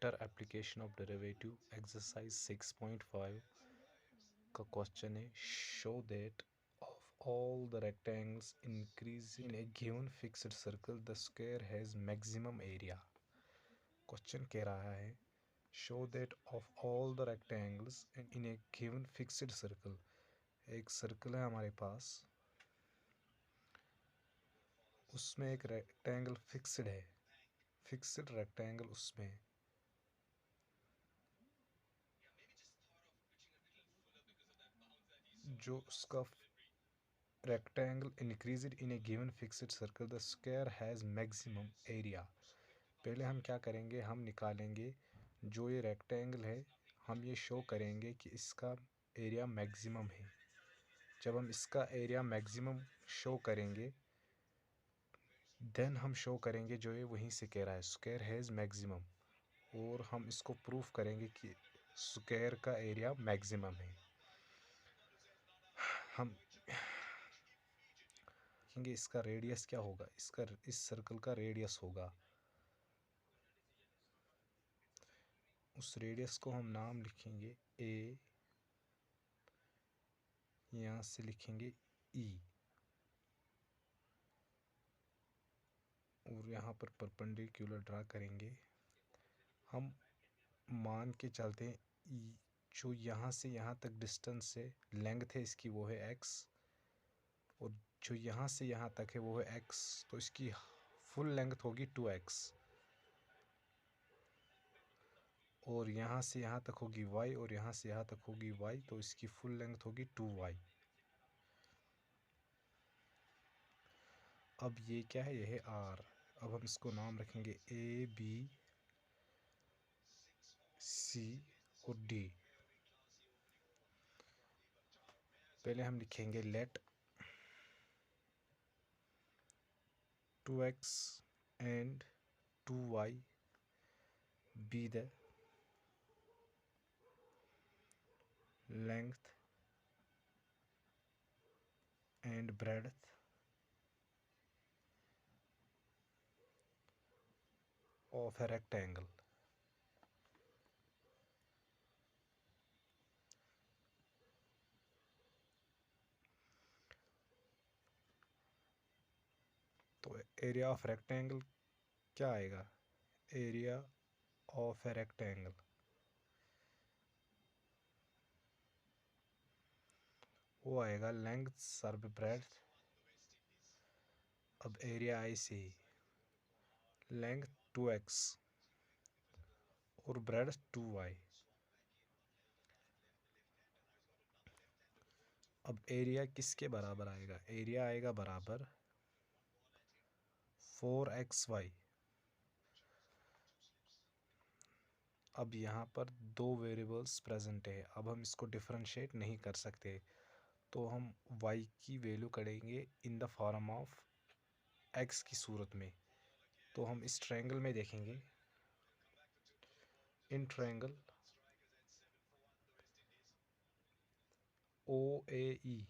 Chapter application of derivative exercise 6.5 का question है show that of all the rectangles increase in A given fixed circle the square has maximum area. Question कह रहा है show that of all the rectangles in A given fixed circle. एक circle है हमारे पास, उसमें एक rectangle fixed है, fixed rectangle उसमें जो उसका rectangle increased in A given fixed circle the square has maximum area. पहले हम क्या करेंगे, हम निकालेंगे जो ये रेक्टेंगल है, हम ये शो करेंगे कि इसका एरिया मैक्सिमम है। जब हम इसका एरिया मैक्सिमम शो करेंगे देन हम शो करेंगे जो ये वहीं से कह रहा है स्क्वायर हैज़ मैक्सिमम, और हम इसको प्रूफ करेंगे कि स्क्वायर का एरिया मैक्सिमम है। हम देखेंगे इसका रेडियस क्या होगा, इस सर्कल का रेडियस होगा, उस रेडियस को हम नाम लिखेंगे ए, यहाँ से लिखेंगे ई, और यहाँ पर परपेंडिकुलर ड्रा करेंगे। हम मान के चलते हैं जो यहाँ से यहाँ तक डिस्टेंस है, लेंथ है इसकी, वो है एक्स, और जो यहाँ से यहाँ तक है वो है एक्स, तो इसकी फुल लेंथ होगी 2x, और यहाँ से यहाँ तक होगी y, और यहाँ से यहाँ तक होगी y, तो इसकी फुल लेंथ होगी 2y। अब ये क्या है, ये है r। अब हम इसको नाम रखेंगे a b c और d। पहले हम लिखेंगे late 2x and 2y be the length and breadth of a rectangle। तो एरिया ऑफ रेक्टेंगल क्या आएगा, एरिया ऑफ ए रेक्टेंगल वो आएगा लेंथ सर्व ब्रेड्थ। अब area I see, length 2x और ब्रेड्थ 2y। अब एरिया किसके बराबर आएगा, एरिया आएगा बराबर 4xy। अब यहाँ पर दो वेरिएबल्स प्रेजेंट है, अब हम इसको डिफरेंशिएट नहीं कर सकते, तो हम y की वैल्यू करेंगे in the form of x की सूरत में। तो हम इस ट्रायंगल में देखेंगे, इन ट्रायंगल OAE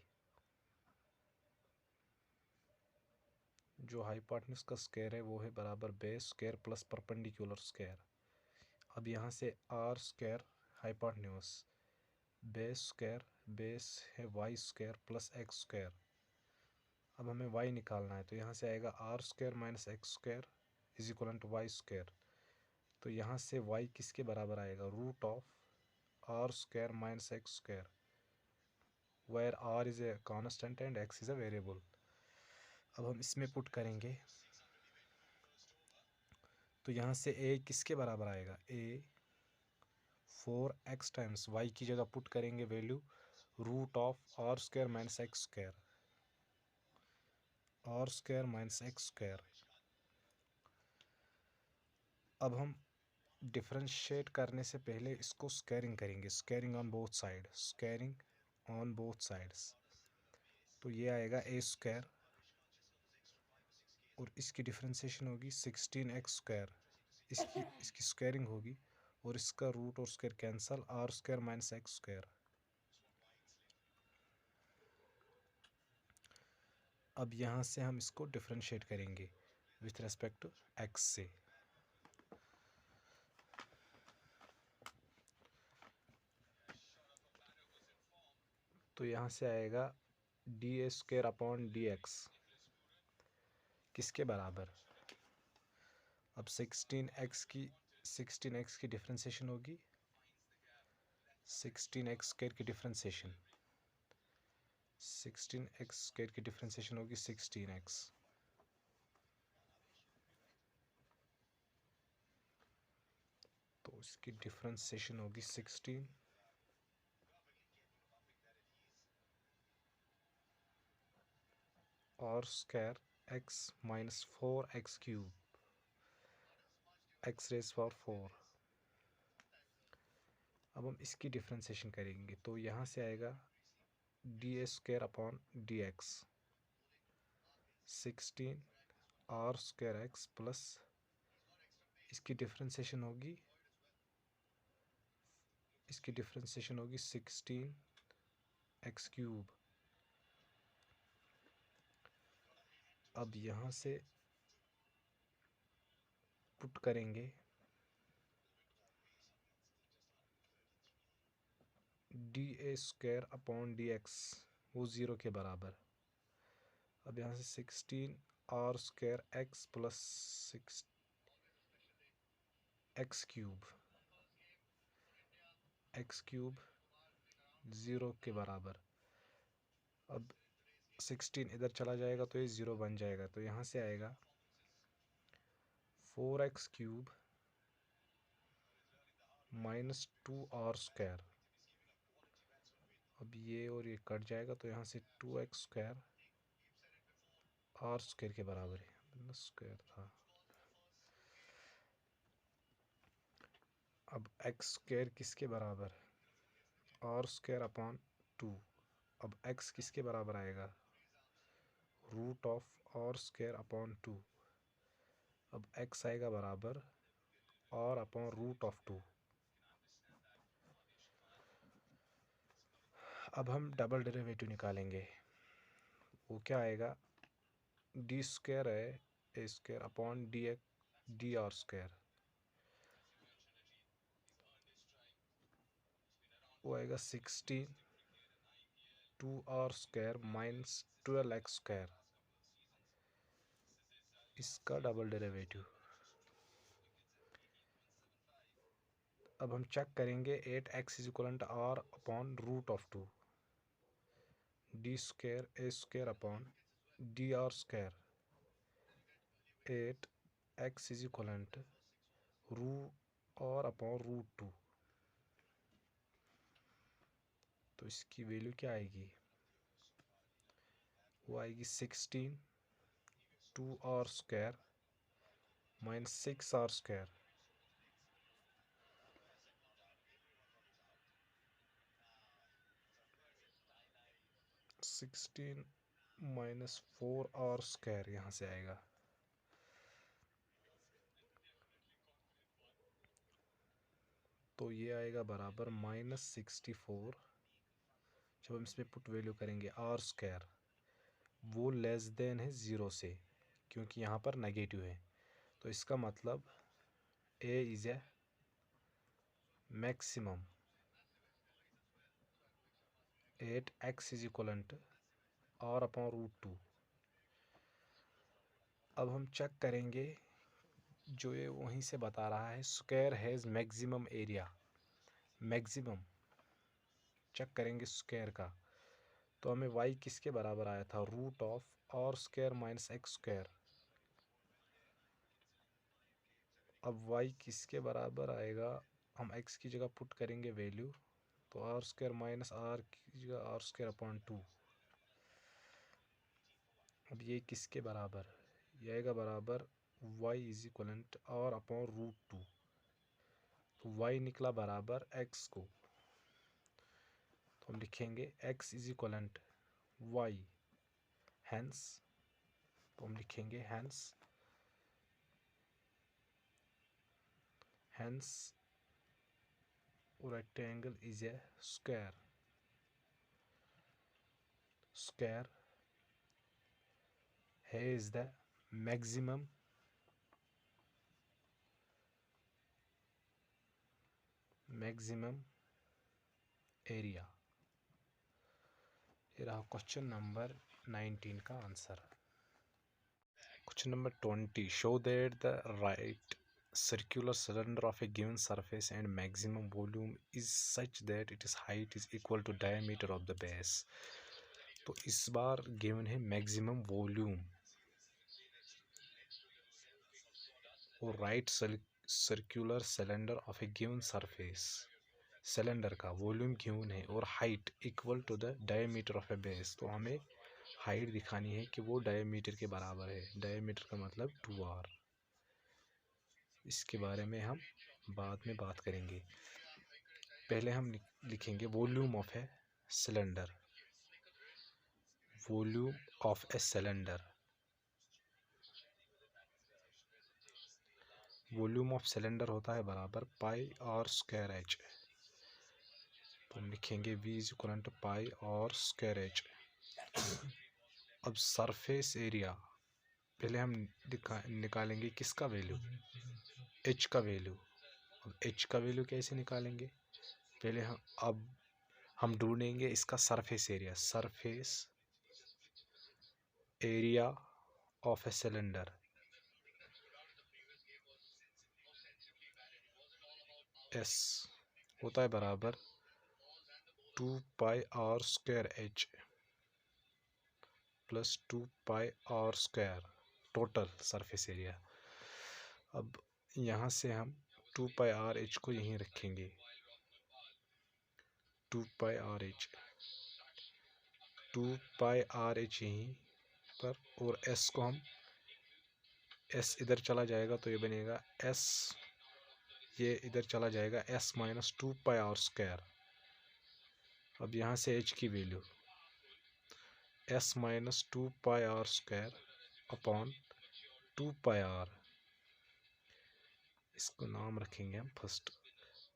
जो हाइपोटेन्यूज का स्क्वायर है वो है बराबर base square plus perpendicular square. अब यहाँ से R square hypotenuse, base square, base है Y square plus x square. अब हमें वाई निकालना है, तो यहाँ से आएगा are square minus x square is equal to Y square. तो यहाँ से वाई किसके बराबर आएगा, root of are square minus x square, where are is a constant and x is a variable. अब हम इसमें पुट करेंगे, तो यहाँ से ए किसके बराबर आएगा, ए 4x टाइम्स वाई की जगह पुट करेंगे value root of are square minus x square, r square minus x square. अब हम डिफरेंशिएट करने से पहले इसको स्क्वायरिंग करेंगे, squaring on both side, squaring on both sides. तो ये आएगा ए स्क्वायर और इसकी डिफरेंशिएशन होगी 16x स्क्वायर, इसकी स्क्वायरिंग होगी, और इसका रूट और square cancel, r square minus x square. अब यहाँ से हम इसको डिफरेंशिएट करेंगे विथ रेस्पेक्ट टू एक्स से। तो यहाँ से आएगा d A square upon d x किसके बराबर। अब 16x की डिफ्रेंसिएशन होगी 16x स्क्वायर की डिफ्रेंसिएशन 16x स्क्वायर की डिफ्रेंसिएशन होगी 16x। तो इसकी डिफ्रेंसिएशन होगी 16 और square x minus 4x cube x raise power 4। अब हम इसकी डिफ्रेंसिएशन करेंगे तो यहाँ से आएगा d A square upon d x 16 r square x plus इसकी डिफ्रेंसिएशन होगी 16 एक्स क्यूब। अब यहाँ से पुट करेंगे d A square upon d x वो 0 के बराबर। अब यहाँ से 16 r square x plus 6 x cube 0 के बराबर। अब 16 इधर चला जाएगा तो ये 0 बन जाएगा। तो यहाँ से आएगा 4x cube minus 2r square. अब ये और ये कट जाएगा तो यहाँ से 2x स्क्वायर r स्क्वायर के बराबर है स्क्वायर था। अब x स्क्वायर किसके बराबर r स्क्वायर अपॉन 2। अब x किसके बराबर आएगा root of r square upon 2। अब x आएगा बराबर r अपॉन रूट ऑफ 2। अब हम डबल डेरिवेटिव निकालेंगे। वो क्या आएगा डी स्क्वायर है A square upon D R square. वो आएगा 16 2r square minus 12x square इसका डबल डेरिवेटिव। अब हम चेक करेंगे 8x is equal to r upon root of 2 D square A square upon D R square 8x is equal to root R upon root 2। तो इसकी value क्या आएगी वो आएगी 16 2r square minus 6r square 16 minus 4r square यहाँ से आएगा। तो ये आएगा बराबर -64। जब हम इसमें पुट वैल्यू करेंगे आर स्क्वायर वो लेस देन है 0 से क्योंकि यहाँ पर नेगेटिव है। तो इसका मतलब A is a maximum 8x is equal to r upon root 2। अब हम चेक करेंगे जो ये वहीं से बता रहा है square has maximum area. Maximum check करेंगे स्क्वायर का तो हमें y किसके बराबर आया था root of are square minus x square. अब y किसके बराबर आएगा हम x की जगह पुट करेंगे वैल्यू तो आर स्क्वायर माइनस आर की जगह आर स्क्वायर अपॉन 2। अब ये किसके बराबर ये आएगा बराबर y is equal r upon root 2। तो y निकला बराबर x को तो हम लिखेंगे x is equal y hence. तो हम लिखेंगे hence rectangle is a square has the maximum area। ये रहा क्वेश्चन नंबर 19 का answer. Question number 20, show that the right circular cylinder of a given surface and maximum volume is such that its height is equal to diameter of the base। तो इस बार given है maximum volume और right circular cylinder of a given surface, cylinder का volume given है और height equal to the diameter of a base. तो हमें हाइट दिखानी है कि वो डायमीटर के बराबर है। डायमीटर का मतलब 2r। इसके बारे में हम बाद में बात करेंगे। पहले हम लिखेंगे volume of a cylinder. Volume of a cylinder, volume of cylinder होता है बराबर पाई आर स्क्वायर एच। तो हम लिखेंगे V is equal to pi are square H. अब सरफेस एरिया पहले हम निकालेंगे किसका वैल्यू, H का वैल्यू। अब H का वैल्यू कैसे निकालेंगे, पहले हम ढूंढेंगे इसका surface area. Surface area of a cylinder S होता है बराबर 2 pi are square H plus 2 pi are square total surface area. अब यहाँ से हम 2 पाई आर एच को यहीं रखेंगे, 2 pi R H, 2 pi R H यहीं पर, और S को हम, S इधर चला जाएगा तो ये बनेगा S, ये इधर चला जाएगा S minus 2 pi are square. अब यहाँ से H की value S minus 2 pi are square upon 2 pi r, इसको नाम रखेंगे हम फर्स्ट।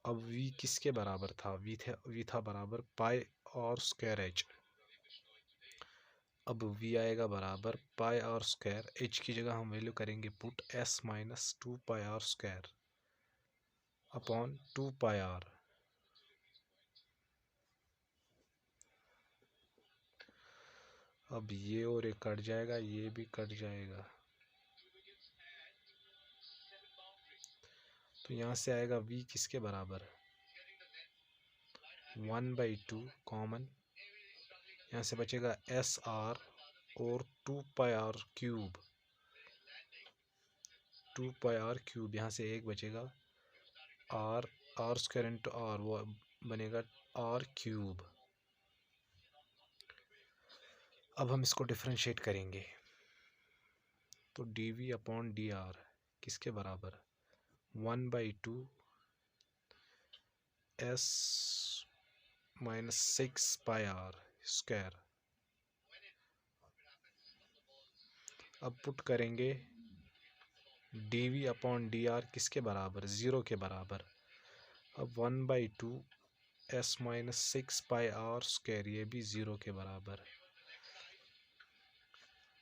अब V किसके बराबर था, V था बराबर पाई आर स्क्वायर H। अब V आएगा बराबर पाई आर स्क्वायर, H की जगह हम वैल्यू करेंगे put S minus 2 pi are square upon 2 pi are. अब ये और ये कट जाएगा, ये भी कट जाएगा, तो यहाँ से आएगा V किसके बराबर 1/2 कॉमन, यहाँ से बचेगा SR और 2 pi R cube, 2 pi R cube, यहाँ से एक बचेगा आर स्क्वायर इंटू आर, वो बनेगा आर क्यूब। अब हम इसको डिफरेंशिएट करेंगे तो dV अपॉन dr किसके बराबर 1/2 S minus 6 pi are square. अब पुट करेंगे dV अपॉन dr किसके बराबर 0 के बराबर। अब 1/2 S minus 6 pi are square, ये भी 0 के बराबर।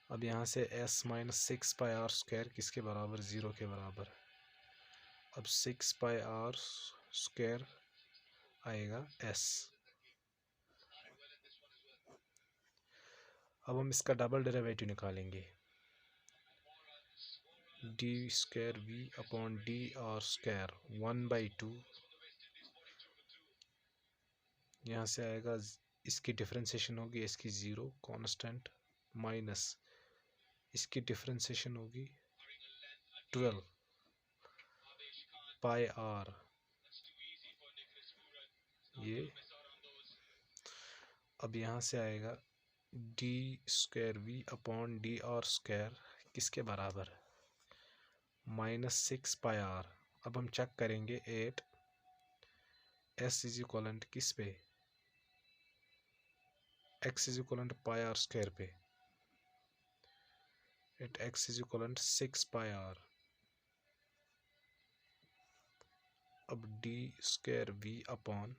अब यहाँ से S minus 6 pi are square किसके बराबर 0 के बराबर। अब 6 पाई आर स्क्वायर आएगा S। अब हम इसका डबल डेरिवेटिव निकालेंगे, d square V upon D R square 1/2, यहाँ से आएगा, इसकी डिफरेंशिएशन होगी इसकी 0 कांस्टेंट, माइनस इसकी डिफरेंशिएशन होगी 12 पाई आर, ये। अब यहाँ से आएगा D square V upon D R square किसके बराबर माइनस 6 पाई आर। अब हम चेक करेंगे 8 S इज इक्वल किस पे, X is equal pi are square पे, at X is equal 6 pi are. अब D square V upon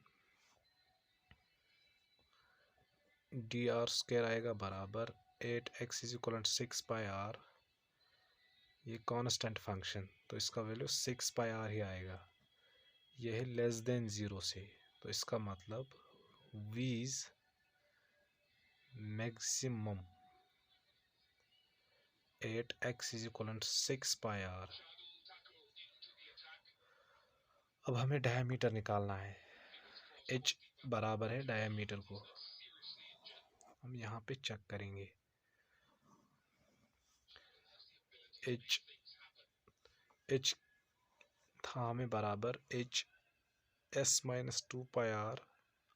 D R square आएगा बराबर 8x is equal 6 pi R, ये कांस्टेंट फंक्शन, तो इसका वैल्यू 6 पाई आर ही आएगा। यह है लेस देन 0 से, तो इसका मतलब V maximum 8x is equal 6 pi are. अब हमें डायमीटर निकालना है। h बराबर है डायमीटर को, हम यहाँ पे चेक करेंगे। h था हमें बराबर h s minus 2 pi are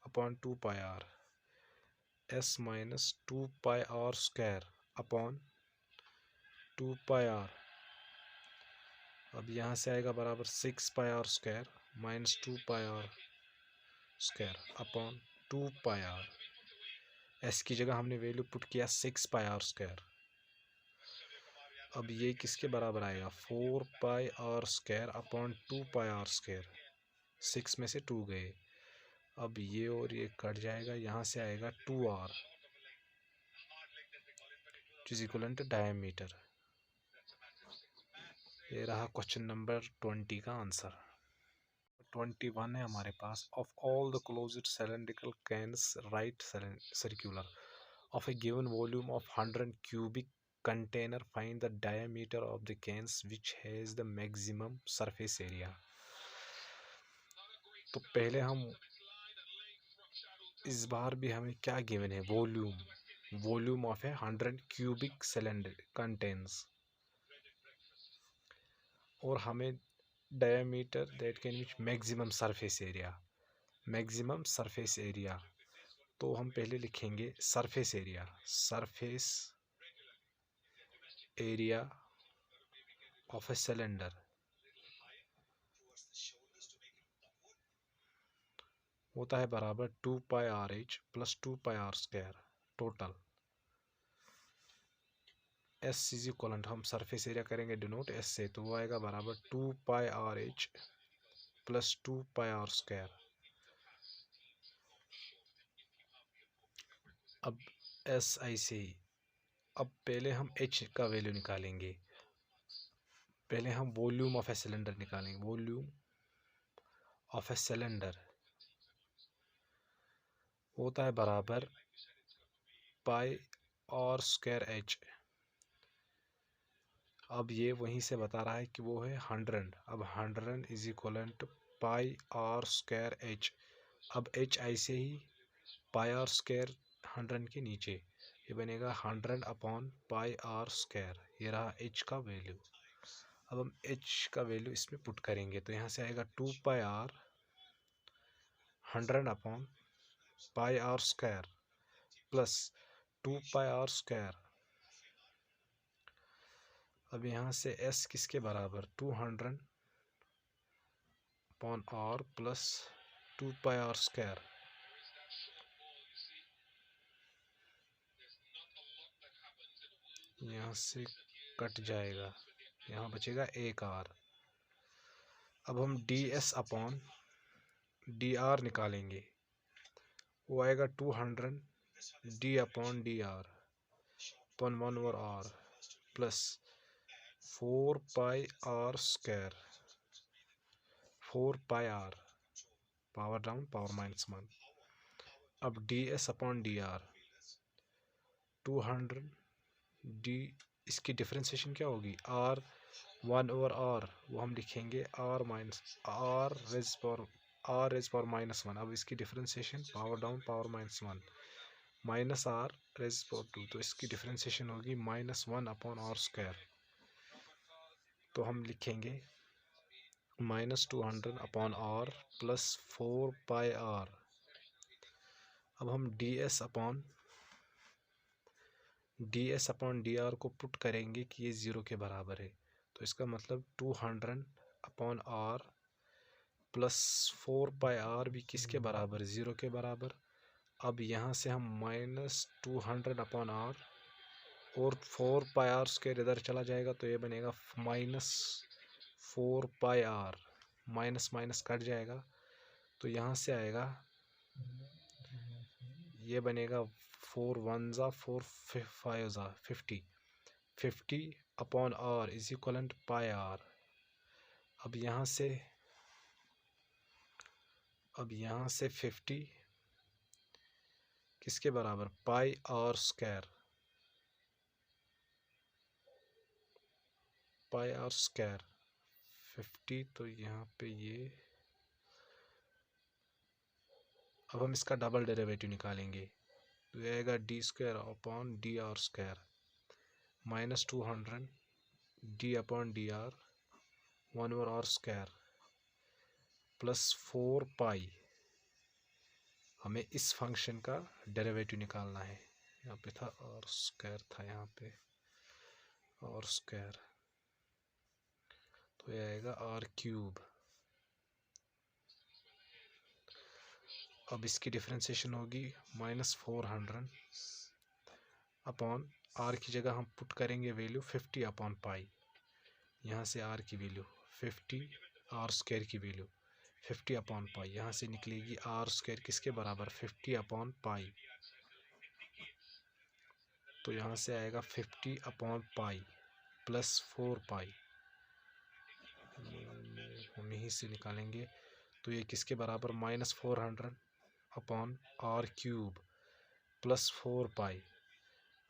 upon 2 pi R, s minus 2 pi are square upon 2 pi are. अब यहाँ से आएगा बराबर 6 pi are square minus 2 pi are square upon 2 pi R. S की जगह हमने वैल्यू पुट किया 6 पाई आर स्क्वायर। अब ये किसके बराबर आएगा 4 pi are square upon 2 pi are square. 6 में से 2 गए, अब ये और ये कट जाएगा, यहाँ से आएगा 2r is equal to diameter. ये रहा क्वेश्चन नंबर 20 का आंसर। 21 है हमारे पास। Of all the closed cylindrical cans right circular of a given volume of 100 cubic container, find the diameter of the cans which has the maximum surface area। तो पहले हम इस बार भी हमें क्या गिवन है, volume of a 100 cubic cylinder contains, और हमें diameter that can which maximum surface area. तो हम पहले लिखेंगे surface area of a cylinder होता है बराबर 2 pi R H plus 2 pi are square total. S is equal, हम सरफेस एरिया करेंगे डिनोट एस से, तो वो आएगा बराबर 2 pi R H plus 2 pi are square. अब एस ऐसे ही, अब पहले हम एच का वैल्यू निकालेंगे। पहले हम वॉल्यूम ऑफ ए सिलेंडर निकालेंगे। वॉल्यूम ऑफ ए सिलेंडर होता है बराबर पाई आर स्क्वायर एच। अब ये वहीं से बता रहा है कि वो है 100। अब 100 is equal to pi are square H. अब एच ऐसे ही पाई आर स्क्वायर 100 के नीचे, ये बनेगा 100 अपॉन पाई आर स्क्वायर। ये रहा एच का वैल्यू। अब हम एच का वैल्यू इसमें पुट करेंगे, तो यहाँ से आएगा 2 pi R 100 upon pi are square plus 2 pi are square. अब यहाँ से s किसके बराबर 200 upon r plus 2 pi are square. यहाँ से कट जाएगा, यहाँ बचेगा एक r। अब हम ds अपॉन dr निकालेंगे, वो आएगा 200 d upon dr upon 1 over r plus 4 pi are square, 4 pi r power down power minus 1। अब ds अपॉन dr 200 d, इसकी डिफ्रेंसिएशन क्या होगी r 1 ओवर r, वो हम लिखेंगे r minus r raise power minus 1। अब इसकी differentiation power down power minus 1 minus r raise power 2, तो इसकी डिफ्रेंसिएशन होगी माइनस 1 अपॉन r स्क्वायर। तो हम लिखेंगे माइनस 200 अपॉन r प्लस 4 पाई r। अब हम ds अपॉन dr को पुट करेंगे कि ये 0 के बराबर है, तो इसका मतलब 200 अपॉन r प्लस 4 पाई r भी किसके बराबर, 0 के बराबर। अब यहाँ से हम माइनस 200 अपॉन r और 4 पाई आर स्क्वायर इधर चला जाएगा, तो ये बनेगा minus 4 pi are, minus minus cut जाएगा, तो यहाँ से आएगा, ये बनेगा 4 1 ज़ा 4 5 ज़ा 50 upon R is equal pi are. अब यहाँ से 50 किसके बराबर, pi are square, pi are square 50। तो यहाँ पे ये, अब हम इसका डबल डेरिवेटिव निकालेंगे, तो ये आएगा D square upon D R square minus 200 D upon D R 1/r square plus 4 पाई। हमें इस फंक्शन का डेरिवेटिव निकालना है। यहाँ पे था आर स्क्वायर, था यहाँ पे आर स्क्वायर, तो ये आएगा आर क्यूब। अब इसकी डिफ्रेंसिएशन होगी -400 अपॉन आर की जगह हम पुट करेंगे वैल्यू 50 अपॉन पाई। यहाँ से आर की वैल्यू 50, आर स्क्वायर की वैल्यू 50 अपॉन पाई, यहाँ से निकलेगी आर स्क्वायर किसके बराबर, 50 अपॉन पाई। तो यहाँ से आएगा 50 अपॉन पाई प्लस 4 पाई, हम यहीं से निकालेंगे। तो ये किसके बराबर, -400 अपॉन आर क्यूब प्लस 4 पाई।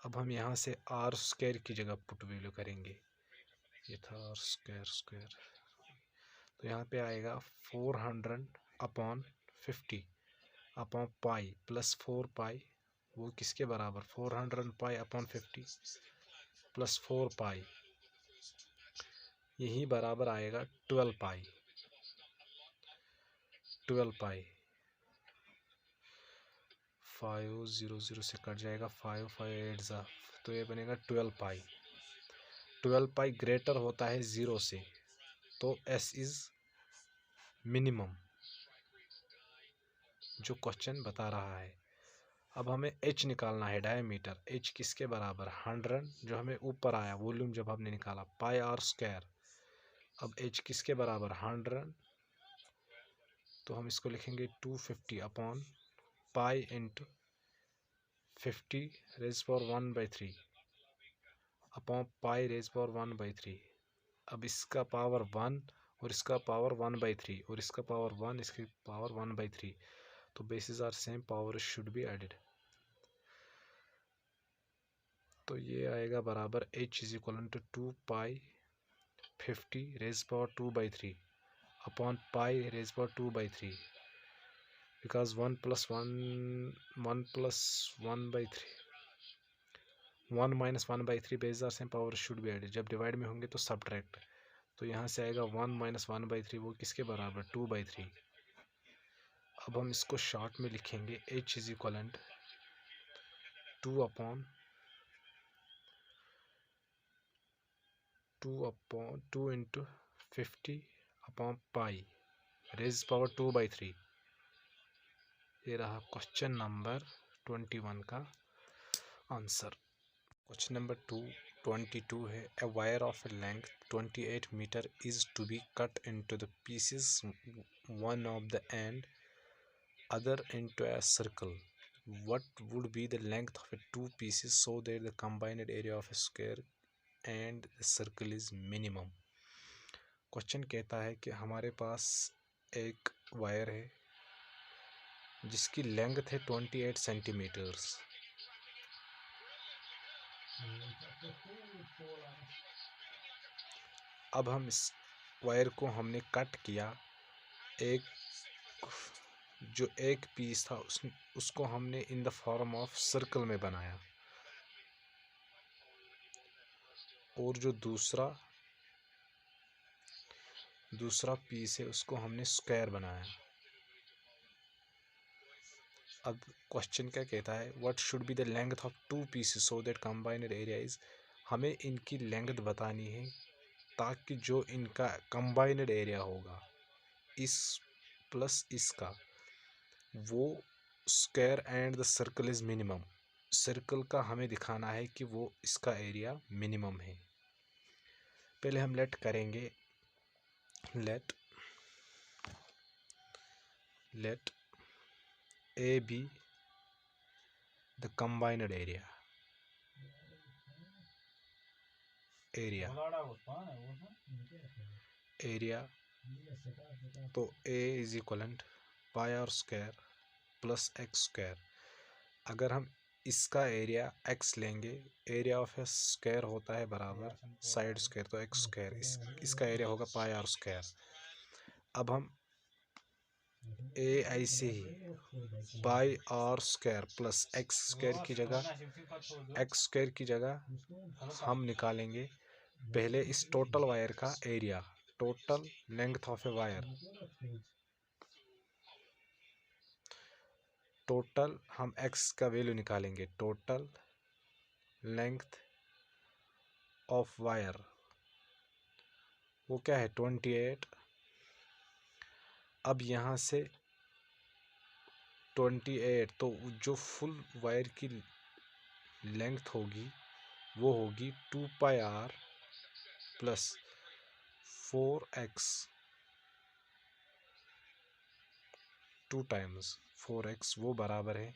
अब हम यहाँ से आर स्क्वायर की जगह पुट वैल्यू करेंगे, ये था आर स्क्वायर स्क्वायर, तो यहाँ पे आएगा 400 अपॉन 50 अपॉन पाई प्लस 4 पाई, वो किसके बराबर, 400 पाई अपॉन 50 प्लस 4 पाई, यही बराबर आएगा 12 पाई। 12 पाई 5 0 0 से कट जाएगा, 5 5 8 जा, तो ये बनेगा 12 पाई। 12 पाई ग्रेटर होता है 0 से, तो s इज मिनिमम, जो क्वेश्चन बता रहा है। अब हमें h निकालना है, डायमीटर h किसके बराबर, 100, जो हमें ऊपर आया वॉल्यूम जब हमने निकाला, पाई आर स्क्वायर। अब h किसके बराबर, 100, तो हम इसको लिखेंगे 250 upon pi into 50 raise power 1/3 upon pi raise power 1/3। अब इसका पावर 1 और इसका पावर 1/3 और इसका पावर 1, इसकी पावर 1/3, तो basis are same, power should be added. तो ये आएगा बराबर h is equal to 2 pi 50 raise power 2/3 upon pi raise power 2/3, because 1 + 1 + 1/3, 1 - 1/3 basis are same, power should be added. जब डिवाइड में होंगे तो सब्ट्रैक्ट, तो यहाँ से आएगा 1 - 1/3, वो किसके बराबर, 2/3। अब हम इसको शॉर्ट में लिखेंगे, h is equal 2 upon 2 into 50 upon pi raise power 2/3। ये रहा क्वेश्चन नंबर 21 का आंसर। क्वेश्चन नंबर 22 है, a wire of a length 28 metre is to be cut into the pieces, one of the and other into a circle. What would be the length of two pieces so that the combined area of a square and the circle is minimum? Question कहता है कि हमारे पास एक wire है जिसकी length है 28 centimetres. अब हम इस वायर को हमने कट किया, जो एक पीस था उसको हमने in the form of circle में बनाया, और जो दूसरा पीस है उसको हमने स्क्वायर बनाया। अब क्वेश्चन क्या कहता है, what should be the length of two pieces so that combined area is, हमें इनकी लेंथ बतानी है ताकि जो इनका कंबाइंड एरिया होगा इस प्लस इसका, वो square and the circle is minimum, circle का हमें दिखाना है कि वो इसका एरिया मिनिमम है। पहले हम लेट करेंगे, let A be the combined area, तो A is equal pi are square plus x square. अगर हम इसका एरिया x लेंगे, एरिया ऑफ ए स्क्वायर होता है बराबर साइड स्क्वायर, तो x स्क्वायर, इसका एरिया होगा पाई आर स्क्वायर। अब हम ऐसे ही pi are square plus x square की जगह हम निकालेंगे पहले इस टोटल वायर का area, total length of a wire. Total हम x का वैल्यू निकालेंगे, टोटल लेंथ ऑफ वायर वो क्या है 28। अब यहाँ से 28, तो जो फुल वायर की लेंथ होगी वो होगी 2 pi r plus 4x, 2 times 4x, वो बराबर है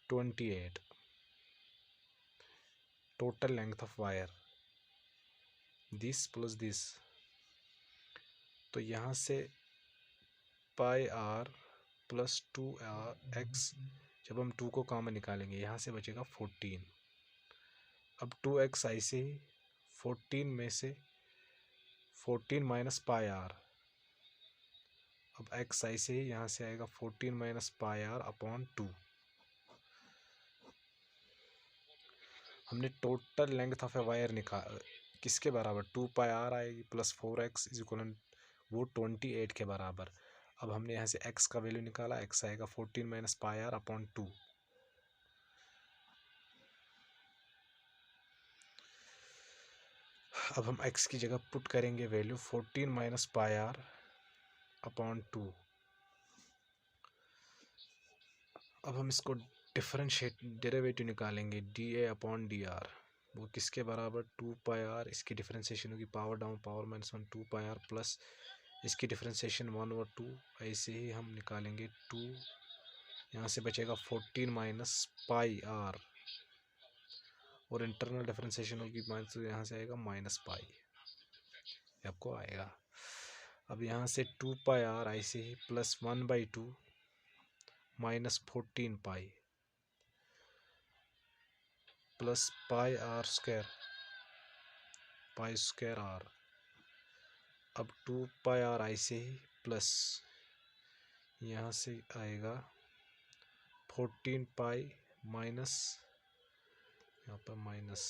28 total length of wire, this plus this. तो यहाँ से पाई आर प्लस 2x, जब हम 2 को कॉमन निकालेंगे यहाँ से बचेगा 14। अब 2x ऐसे ही 14 में से 14 माइनस पाई आर, अब x ऐसे ही यहाँ से आएगा 14 माइनस पाई आर अपॉन 2। हमने total length of a wire निकाल किसके बराबर 2 पाई आर आएगी प्लस 4x इज इक्वल वो 28 के बराबर। अब हमने यहाँ से x का वैल्यू निकाला, x आएगा 14 माइनस पाई आर अपॉन 2। अब हम x की जगह पुट करेंगे value 14 minus pi are upon 2। अब हम इसको डिफरेंशिएट डेरिवेटिव निकालेंगे dA अपॉन dr, वो किसके बराबर 2 पाई आर, इसकी डिफरेंशिएशन होगी power down power minus 1 2 pi r plus इसकी डिफरेंशिएशन 1/2। ऐसे ही हम निकालेंगे 2, यहाँ से बचेगा 14 माइनस पाई आर और इंटरनल डिफरेंशिएशन होगी माइनस, यहाँ से आएगा माइनस पाई, आपको आएगा। अब यहाँ से 2 पाई आर ऐसे ही plus 1/2 minus 14 pi plus pi are square, pi square R. अब 2 पाई आर ऐसे ही प्लस यहाँ से आएगा 14 पाई माइनस, यहाँ पर minus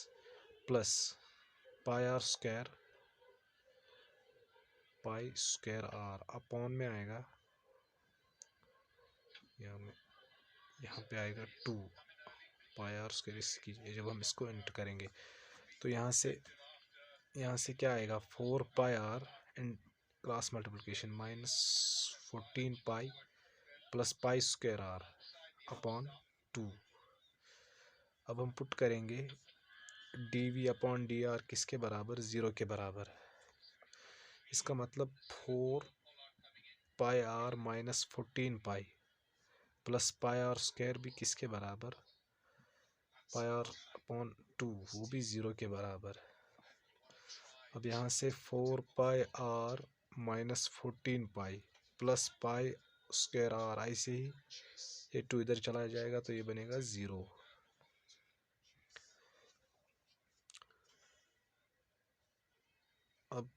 plus pi are square, pi square are upon में आएगा, यहाँ पे आएगा 2 पाई आर स्क्वायर। इसकी जब हम इसको एंटर करेंगे तो यहाँ से क्या आएगा 4 pi R in cross multiplication minus 14 pi plus pi square are upon 2। अब हम पुट करेंगे dv अपॉन dr किसके बराबर 0 के बराबर। इसका मतलब 4 pi are minus 14 pi plus pi are square भी किसके बराबर पाई आर अपॉन 2, वो भी 0 के बराबर। अब यहाँ से 4 pi are minus 14 pi plus pi square R, ऐसे ही ये 2 इधर चला जाएगा तो ये बनेगा 0। अब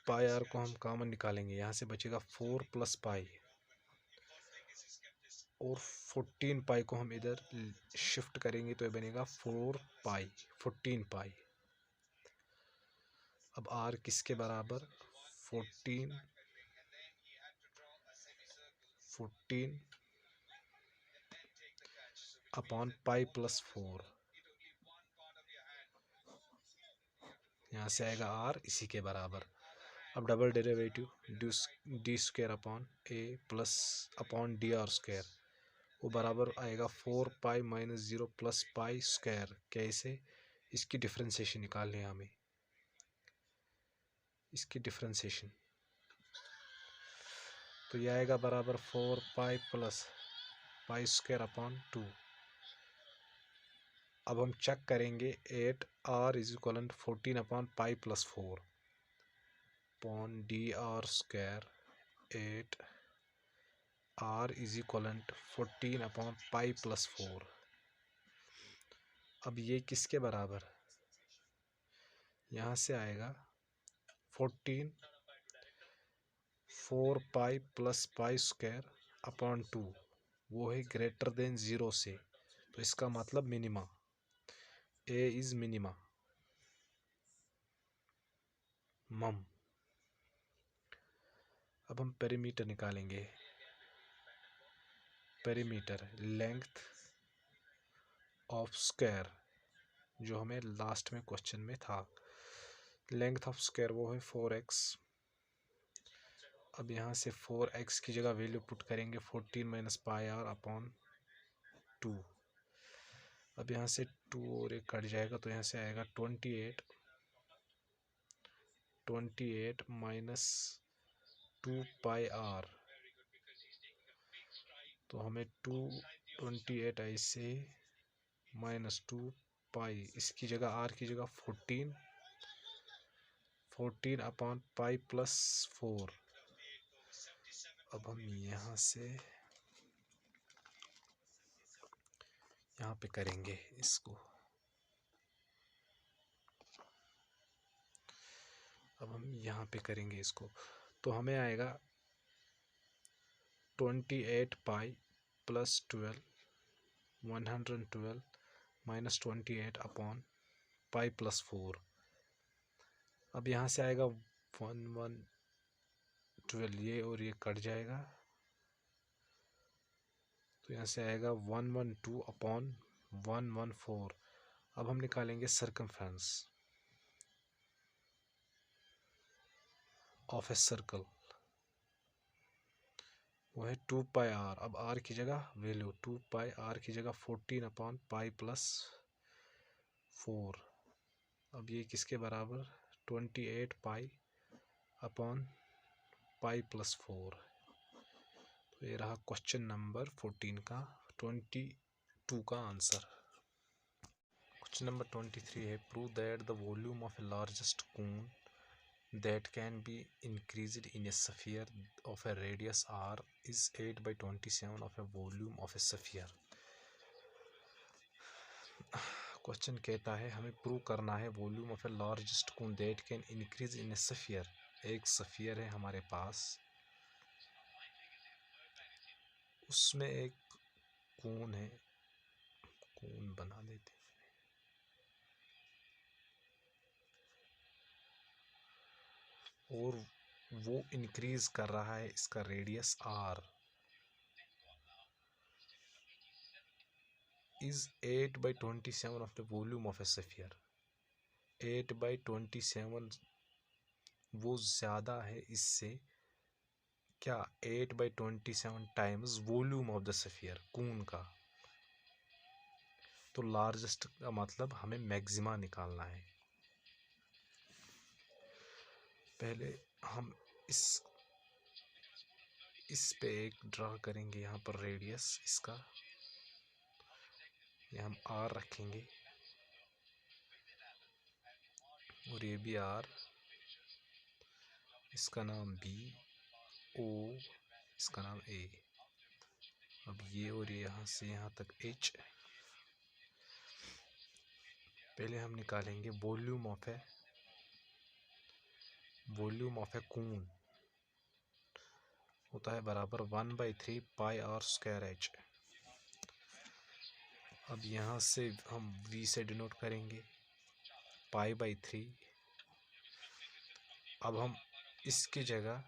पाई आर को हम कॉमन निकालेंगे, यहाँ से बचेगा 4 प्लस पाई और 14 पाई को हम इधर शिफ्ट करेंगे तो ये बनेगा 4 पाई 14 पाई। अब आर किसके बराबर 14 अपॉन पाई प्लस 4, यहाँ से आएगा आर इसी के बराबर। अब double derivative D square upon A plus upon D R square, वो बराबर आएगा 4 pi minus 0 plus pi square. कैसे, इसकी डिफरेंशिएशन निकालनी है हमें, इसकी डिफरेंशिएशन तो ये आएगा बराबर 4 pi plus pi square upon 2। अब हम चेक करेंगे 8 r is equal 14 upon pi plus 4 upon D R square 8 r is equal 14 upon pi plus 4। अब ये किसके बराबर, यहाँ से आएगा 14 4 pi plus pi square upon 2, वो है ग्रेटर देन 0 से, तो इसका मतलब मिनिमा, ए इज मिनिमा, मम। अब हम पेरीमीटर निकालेंगे। पेरीमीटर लेंथ ऑफ स्क्वायर, जो हमें लास्ट में क्वेश्चन में था, लेंथ ऑफ स्क्वायर वो है 4x। अब यहाँ से 4x की जगह वैल्यू पुट करेंगे 14 माइनस पाई आर अपॉन 2। अब यहाँ से 2 और एक कट जाएगा, तो यहाँ से आएगा 28 माइनस 2 पाई आर, तो हमें 228 ऐसे माइनस 2 पाई, इसकी जगह आर की जगह 14 अपॉन पाई प्लस 4। अब हम यहाँ से यहाँ पे करेंगे इसको। अब हम यहाँ पे करेंगे इसको, तो हमें आएगा 28 pi plus 12 112 minus 28 upon pi plus 4। अब यहाँ से आएगा 1112, ये और ये कट जाएगा, तो यहाँ से आएगा 112 अपॉन 114। अब हम निकालेंगे सर्कमफ्रेंस ऑफ ए सर्कल, वो है 2 पाई आर। अब आर की जगह वैल्यू 2 पाई आर की जगह 14 अपॉन पाई प्लस 4। अब ये किसके बराबर, 28 पाई अपॉन पाई प्लस 4। तो ये रहा क्वेश्चन नंबर 14 का 22 का आंसर। क्वेश्चन नंबर 23 है, prove that the volume of a largest cone that can be increased in a sphere of a radius r is 8/27 of a volume of a sphere। क्वेश्चन कहता है हमें prove करना है volume of a largest cone that can increase in a sphere. एक sphere है हमारे पास, उसमें एक कून है, कून बना देते हैं, और वो इंक्रीज कर रहा है, इसका radius r is 8/27 of the volume of a sphere। 8/27 वो ज़्यादा है इससे, क्या 8/27 times volume of the sphere, कून का। तो लार्जेस्ट का मतलब हमें मैक्सिमा निकालना है। पहले हम इस पे एक ड्रा करेंगे, यहाँ पर रेडियस इसका, ये हम r रखेंगे, और ये भी r, इसका नाम b, o, इसका नाम a। अब ये और ये यहाँ से यहाँ तक h। पहले हम निकालेंगे वॉल्यूम ऑफ ए कून, होता है बराबर 1/3 पाई आर स्क्वायर एच। अब यहाँ से हम v से डिनोट करेंगे π/3। अब हम इसकी जगह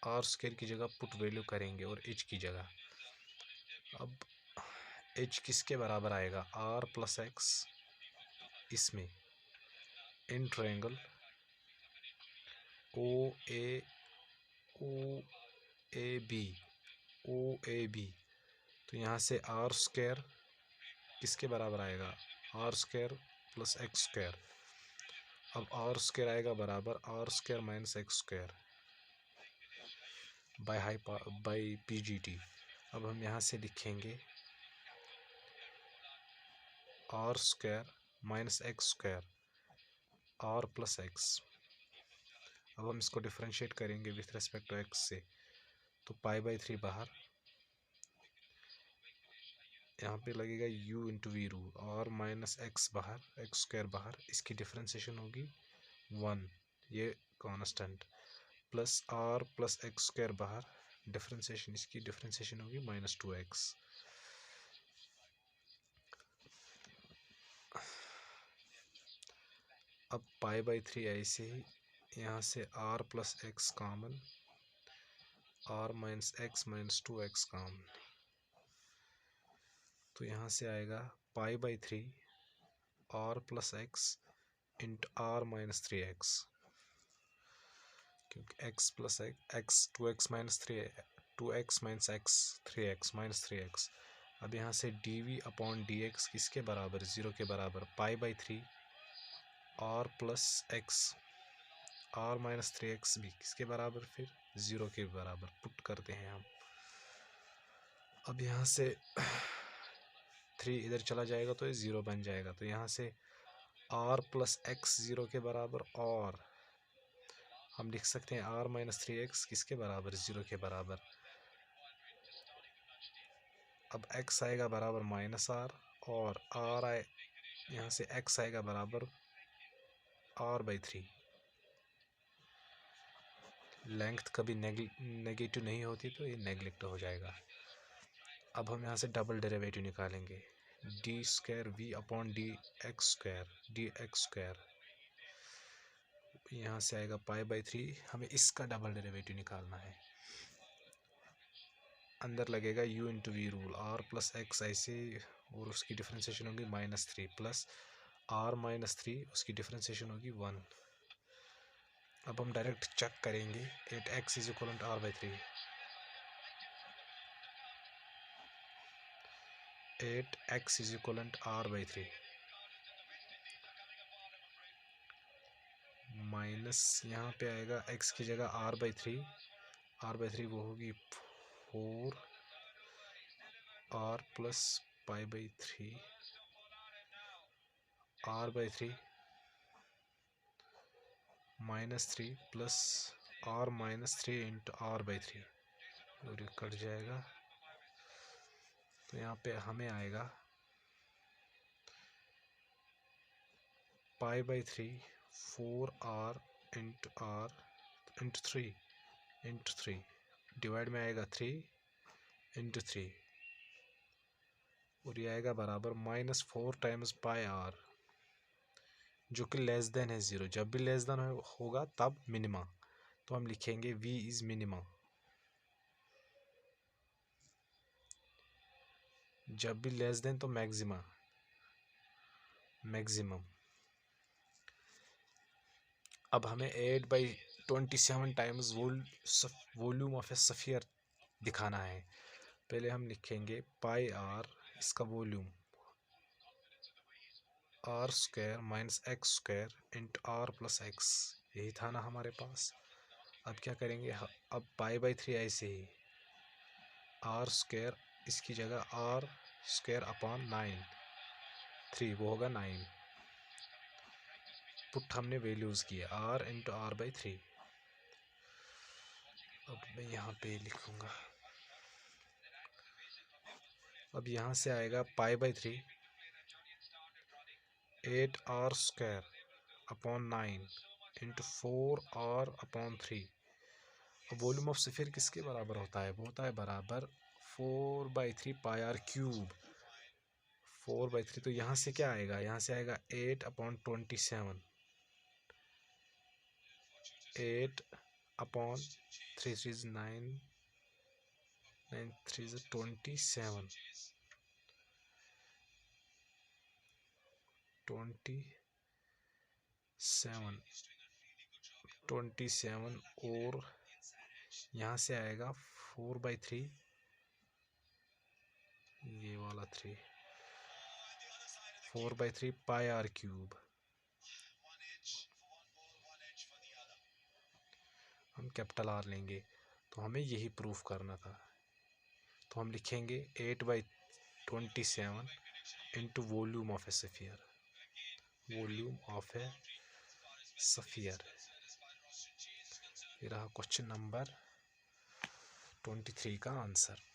आर स्क्वायर की जगह पुट वैल्यू करेंगे और h की जगह। अब h किसके बराबर आएगा, r प्लस एक्स, इसमें in triangle O A B. तो यहाँ से आर स्क्वायर किसके बराबर आएगा, are square plus x square. अब आर स्क्वायर आएगा बराबर r square minus x square by PGT। अब हम यहाँ से लिखेंगे r square minus x square, r plus x. अब हम इसको डिफरेंशिएट करेंगे विथ रेस्पेक्ट टू एक्स से, तो π/3 बाहर, यहाँ पे लगेगा u into v rule, r minus x बाहर, एक्स स्क्वायर बाहर, इसकी डिफ्रेंसिएशन होगी 1, ये constant, plus r plus x square बाहर, डिफ्रेंसिएशन, इसकी डिफ्रेंसिएशन होगी -2x। अब π/3 ऐसे ही, यहाँ से r plus x common, r minus x minus 2x common, तो यहाँ से आएगा π/3 r plus x into r minus 3x, क्योंकि x plus x 2x minus 3, 2x minus x 3x minus 3x। अब यहाँ से dv अपॉन dx किसके बराबर, 0 के बराबर, π/3 r plus x, r minus 3x भी किसके बराबर, फिर 0 के बराबर। पुट करते हैं हम। अब यहाँ से 3 इधर चला जाएगा तो ये 0 बन जाएगा, तो यहाँ से r प्लस एक्स 0 के बराबर, और हम लिख सकते हैं r माइनस 3x किसके बराबर, 0 के बराबर। अब x आएगा बराबर -r, और r आए, यहाँ से x आएगा बराबर r/3। लेंथ कभी नेगेटिव नहीं होती, तो ये नेगलेक्ट हो जाएगा। अब हम यहाँ से डबल डेरिवेटिव निकालेंगे, d square v upon d x square, यहाँ से आएगा π/3, हमें इसका डबल डेरिवेटिव निकालना है। अंदर लगेगा u into v rule, r plus x ऐसे, और उसकी डिफ्रेंसिएशन होगी -3, प्लस r माइनस 3, उसकी डिफ्रेंसिएशन होगी 1। अब हम डायरेक्ट चेक करेंगे, 8x is equal to r/3, 8x is equal to r/3, minus यहाँ पे आएगा x की जगह r/3 वो होगी 4r plus π/3 r/3 -3 plus r minus 3 into r/3, और ये कट जाएगा, तो यहाँ पे हमें आएगा π/3 4r into r into 3 divide में आएगा 3 इंटू 3, और ये आएगा बराबर -4 टाइम्स πr, जो कि लेस देन है 0। जब भी लेस देन होगा तब मिनिमा, तो हम लिखेंगे v इज मिनिमा। जब भी लेस देन तो मैक्सिमम। अब हमें 8/27 times volume of A sphere दिखाना है। पहले हम लिखेंगे πr, इसका volume, r square minus x square into r plus x, यही था ना हमारे पास। अब क्या करेंगे, अब π/3 ऐसे ही, r स्क्वायर, इसकी जगह r स्क्वायर अपॉन 9, 3 वो होगा 9। पुट हमने वैल्यूज़ किए, r इंटू r/3। अब मैं यहाँ पे लिखूँगा, अब यहाँ से आएगा π/3 8r square upon 9 into 4r upon 3। अब वॉल्यूम ऑफ स्फीयर किसके बराबर होता है, वो होता है बराबर 4/3 πr क्यूब, 4/3। तो यहाँ से क्या आएगा, यहाँ से आएगा 8/27, 8 अपॉन 3 3 is 9, 9 3 is 27, 27, और यहाँ से आएगा 4/3, ये वाला 3, 4/3 πr क्यूब। हम कैपिटल R लेंगे, तो हमें यही प्रूफ करना था। तो हम लिखेंगे 8/27 into volume of A sphere, volume of A sphere. ये रहा क्वेश्चन नंबर 23 का आंसर।